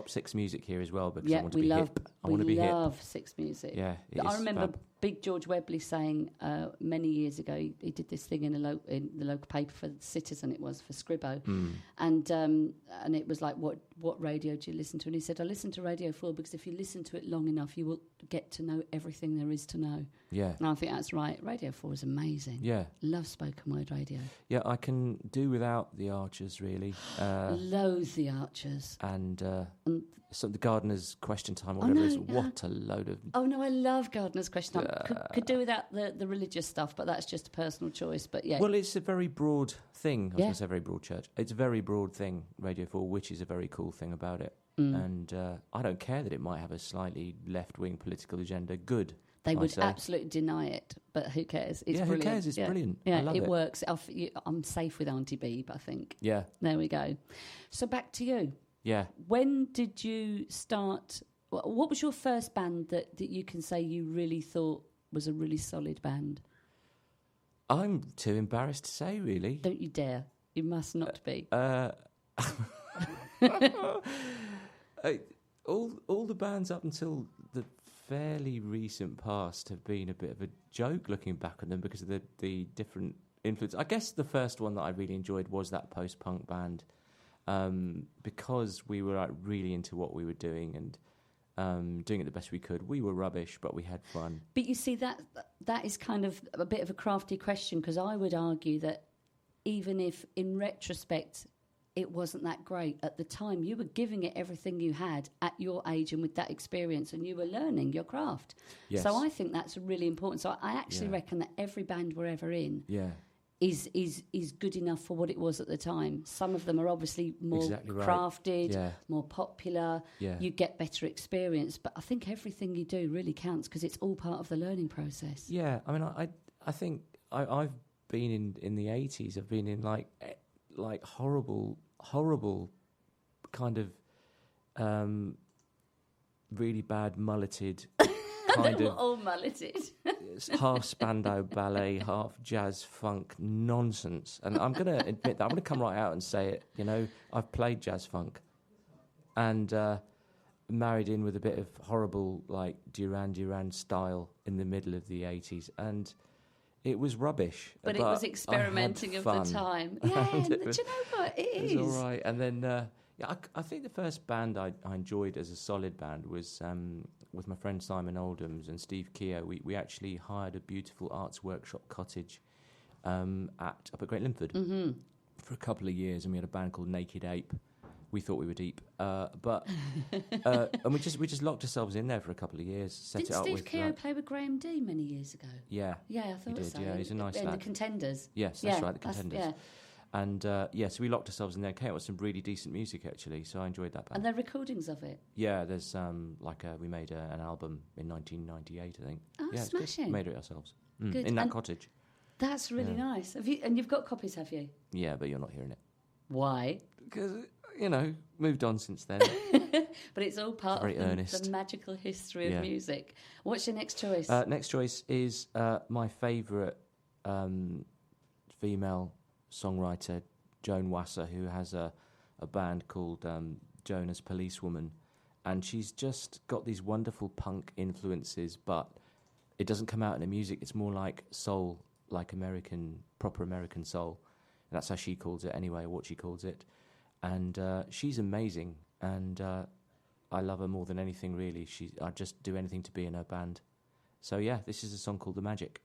got Six Music here as well because I want to be love, hip. I want to be hip. We love Six Music. Yeah, I remember Big George Webley saying many years ago, he did this thing in the local paper for Citizen, it was, for Scribbo. And it was like, what radio do you listen to? And he said, I listen to Radio 4 because if you listen to it long enough, you will get to know everything there is to know. Yeah. And I think that's right. Radio 4 is amazing. Yeah. Love spoken word radio. Yeah, I can do without the Archers, really. Loathe the Archers. And so the Gardener's Question Time or whatever it is. What a load of... Oh, no, I love Gardener's Question Time. Could do without the religious stuff, but that's just a personal choice. But yeah. Well, it's a very broad thing. I was going to say very broad church. It's a very broad thing, Radio 4, which is a very cool thing about it. And I don't care that it might have a slightly left-wing political agenda. Good. They would absolutely deny it, but who cares? It's brilliant. Who cares? It's brilliant. Yeah, I love it. It works. I'm safe with Auntie Beeb, I think. Yeah. There we go. So back to you. Yeah. When did you start... What was your first band that you can say you really thought was a really solid band? I'm too embarrassed to say, really. Don't you dare. You must not be. All the bands up until the fairly recent past have been a bit of a joke looking back on them because of the different influence. I guess the first one that I really enjoyed was that post-punk band because we were like really into what we were doing and doing it the best we could. We were rubbish, but we had fun. But you see, that is kind of a bit of a crafty question because I would argue that even if in retrospect it wasn't that great, at the time you were giving it everything you had at your age and with that experience, and you were learning your craft. Yes. So I think that's really important. So I actually reckon that every band we're ever in is good enough for what it was at the time. Some of them are obviously more crafted, more popular. Yeah. You get better experience, but I think everything you do really counts because it's all part of the learning process. Yeah, I mean, I think I've been in the 80s. I've been in like horrible kind of really bad mulleted kind of all mulleted half Spandau ballet, half jazz funk nonsense. And I'm going to admit that. I'm going to come right out and say it. You know, I've played jazz funk and married in with a bit of horrible like Duran Duran style in the middle of the 80s, and it was rubbish. But it was experimenting of the time. Yeah, do you know what? It is. It was all right. And then, I think the first band I enjoyed as a solid band was with my friend Simon Oldhams and Steve Keogh. We actually hired a beautiful arts workshop cottage up at Great Linford for a couple of years, and we had a band called Naked Ape. We thought we were deep, but and we just locked ourselves in there for a couple of years. Did Steve Keogh play with Graham D many years ago? Yeah, I thought so. Yeah, he's a nice lad. The Contenders. Yes, that's right, the Contenders. And so we locked ourselves in there. Came out with some really decent music actually. So I enjoyed that band. And there are recordings of it. Yeah, there's we made an album in 1998, I think. Oh, yeah, smashing! We made it ourselves Good. In that cottage. That's really nice. And you've got copies, have you? Yeah, but you're not hearing it. Why? Because moved on since then. But it's all part of the magical history of music. What's your next choice? Next choice is my favourite female songwriter, Joan Wasser, who has a band called Joan as Policewoman. And she's just got these wonderful punk influences, but it doesn't come out in the music. It's more like soul, like proper American soul. And that's how she calls it anyway, or what she calls it. And she's amazing, and I love her more than anything, really. I'd just do anything to be in her band. So, yeah, this is a song called The Magic.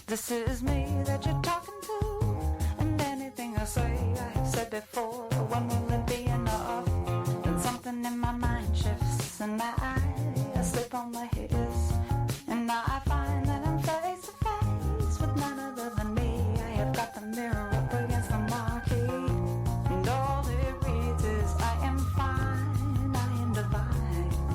This is me that you're talking to, and anything I say, I have said before. When will it be enough? Then something in my mind shifts, and I slip on my hips, and now I find that I'm face to face with none other than me. I have got the mirror up against the marquee, and all it reads is I am fine, I am divine.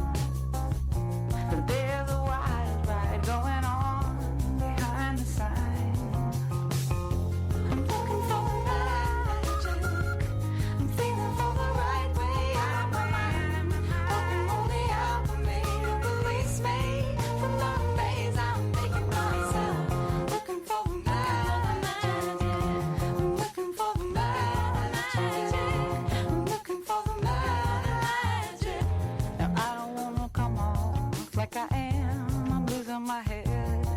like I am. I'm losing my head,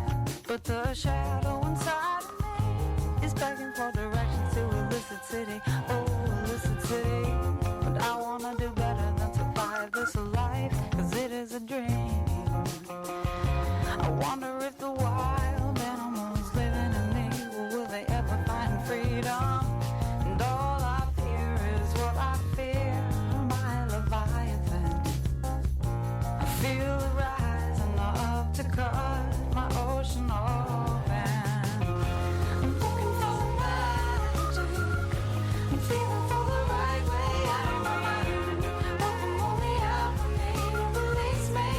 but the shadow inside of me is begging for directions to illicit city. Oh, illicit city. But I wanna do better than survive this life, 'cause it is a dream. I wonder if the wild animals living in me, will they ever find freedom? And all I fear is what I fear, my Leviathan. I feel it rising up to cut my ocean open. I'm looking for the magic, I'm feeling for the right way out of my mind. Working only out for me to release me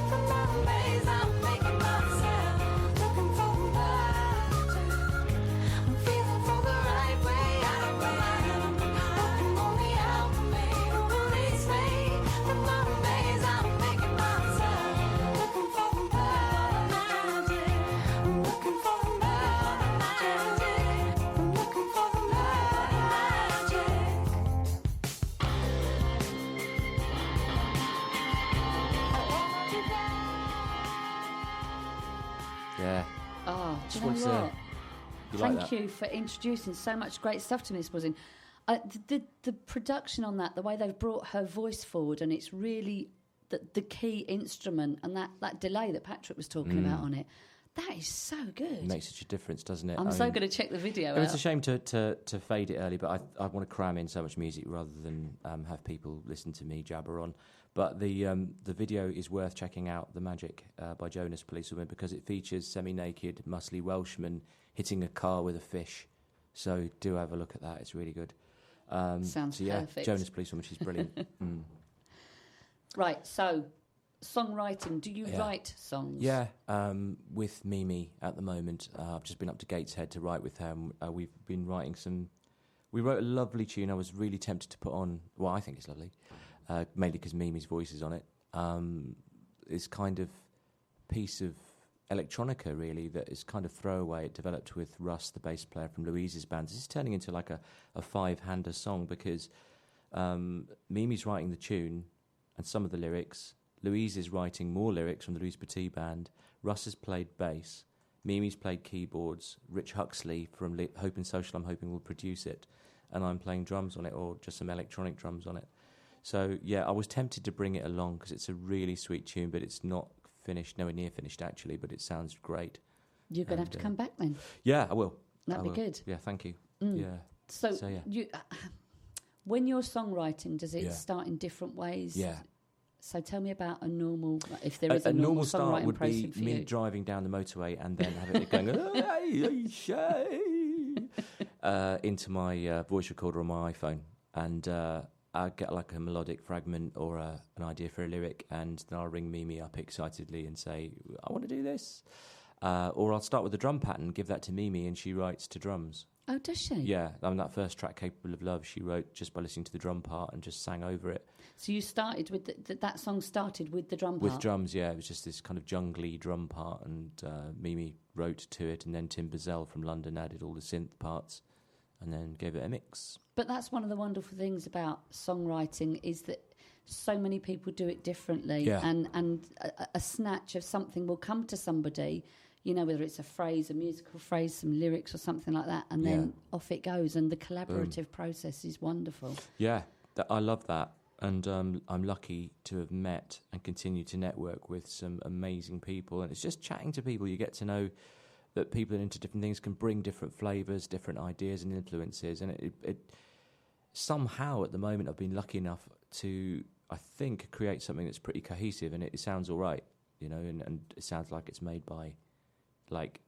from the maze I'm making myself. Looking for the magic, I'm feeling for the right way out of my mind. Working only out for me to release me from the maze I'm making myself. Looking for the magic, I'm looking for the magic, I'm looking for the magic. Yeah. Oh, do Just you know wanted to- what? You like Thank that? you for introducing so much great stuff to me, Miss Wooding. The production on that, the way they've brought her voice forward, and it's really the key instrument, and that delay that Patrick was talking about on it, that is so good. It makes such a difference, doesn't it? I'm I so mean, going to check the video It's a out. shame to fade it early, but I want to cram in so much music rather than have people listen to me jabber on. But the video is worth checking out, The Magic by Joan as Policewoman, because it features semi-naked, muscly Welshman hitting a car with a fish. So do have a look at that. It's really good. Sounds so yeah, perfect. Joan as Policewoman, she's brilliant. Right, so songwriting. Do you Yeah. write songs? Yeah, with Mimi at the moment. I've just been up to Gateshead to write with her. And, we've been writing some... We wrote a lovely tune I was really tempted to put on. Well, I think it's lovely, mainly because Mimi's voice is on it. It's kind of piece of electronica, really, that is kind of throwaway. It developed with Russ, the bass player from Louise's band. This is turning into like a five-hander song because Mimi's writing the tune and some of the lyrics. Louise is writing more lyrics from the Louise Petit band. Russ has played bass. Mimi's played keyboards. Rich Huxley from Hope and Social, I'm hoping, will produce it. And I'm playing drums on it, or just some electronic drums on it. So, yeah, I was tempted to bring it along because it's a really sweet tune, but it's not finished, nowhere near finished, actually, but it sounds great. You're going to have to come back then. Yeah, I will. That'd I be will. good. Yeah, thank you. Yeah. So yeah. you, when you're songwriting, does it Yeah. start in different ways? Yeah. So tell me about a normal, if there is a normal start songwriting would process be for me you. driving down the motorway and then having it going into my voice recorder on my iPhone, and I get like a melodic fragment or an idea for a lyric, and then I'll ring Mimi up excitedly and say, I want to do this. Or I'll start with the drum pattern, give that to Mimi, and she writes to drums. Oh, does she? Yeah, that first track, Capable of Love, she wrote just by listening to the drum part and just sang over it. So you started with that song started with the drum part? With drums, yeah. It was just this kind of jungly drum part, and Mimi wrote to it, and then Tim Bazell from London added all the synth parts and then gave it a mix. But that's one of the wonderful things about songwriting is that so many people do it differently. Yeah. And a snatch of something will come to somebody, you know, whether it's a phrase, a musical phrase, some lyrics or something like that, and then off it goes. And the collaborative process is wonderful. Yeah, I love that. And I'm lucky to have met and continue to network with some amazing people. And it's just chatting to people. You get to know that people into different things can bring different flavours, different ideas and influences. And it somehow at the moment I've been lucky enough to, I think, create something that's pretty cohesive. And it sounds all right, you know, and it sounds like it's made by like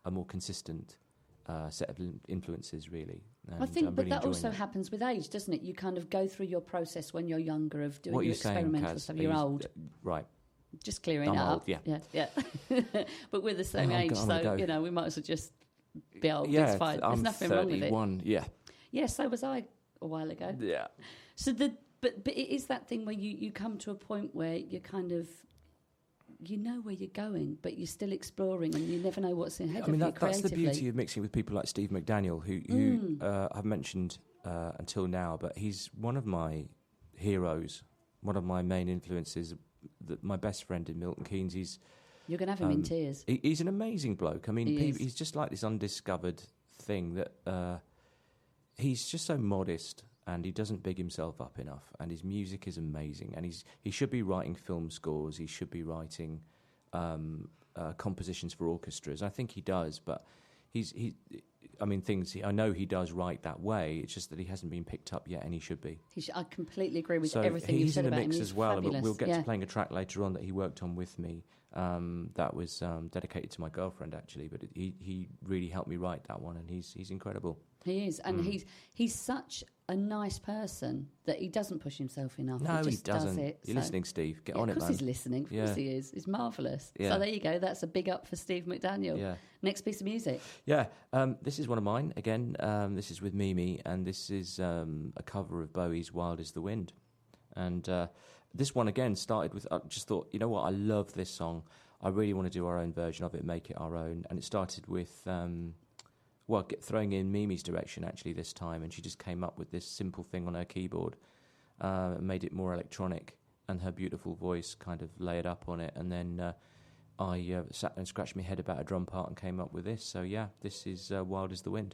a more consistent set of influences, really. And I think, I'm but really that enjoying also it. happens with age, doesn't it? You kind of go through your process when you're younger of doing What are your you saying, experimental Kaz? stuff. Are You're you- old. Right. Just clearing I'm it old, up. yeah. Yeah. But we're the same Oh, I'm age, go- I'm gonna so, go. you know, we might as well just be old. Yeah, It's fine. There's I'm nothing wrong with it. 31. Yeah. Yeah, so was I a while ago. Yeah. So but it is that thing where you come to a point where you kind of, you know where you're going, but you're still exploring and you never know what's ahead I mean, of you that's creatively. the beauty of mixing with people like Steve McDaniel, who I've mentioned until now, but he's one of my heroes, one of my main influences my best friend in Milton Keynes. You're going to have him in tears. He's an amazing bloke. I mean, he's just like this undiscovered thing that he's just so modest, and he doesn't big himself up enough. And his music is amazing, and he should be writing film scores. He should be writing compositions for orchestras. I think he does, but I know he does write that way. It's just that he hasn't been picked up yet, and he should be. I completely agree with everything you said about him. He's in the mix as well. Fabulous. We'll get to playing a track later on that he worked on with me. That was dedicated to my girlfriend, actually. But he really helped me write that one, and he's incredible. He is, and he's such a nice person that he doesn't push himself enough. No, he just doesn't. Does it. You're listening, Steve. Get on it, man. Of course he's listening. Of course he is. He's marvellous. Yeah. So there you go. That's a big up for Steve McDaniel. Yeah. Next piece of music. Yeah, this is one of mine. Again, this is with Mimi, and this is a cover of Bowie's Wild as the Wind. And this one, again, started with, I just thought, you know what, I love this song. I really want to do our own version of it, make it our own. And it started with... throwing in Mimi's direction, actually, this time, and she just came up with this simple thing on her keyboard, and made it more electronic, and her beautiful voice kind of layered up on it, and then I sat and scratched my head about a drum part and came up with this. So, yeah, this is Wild as the Wind.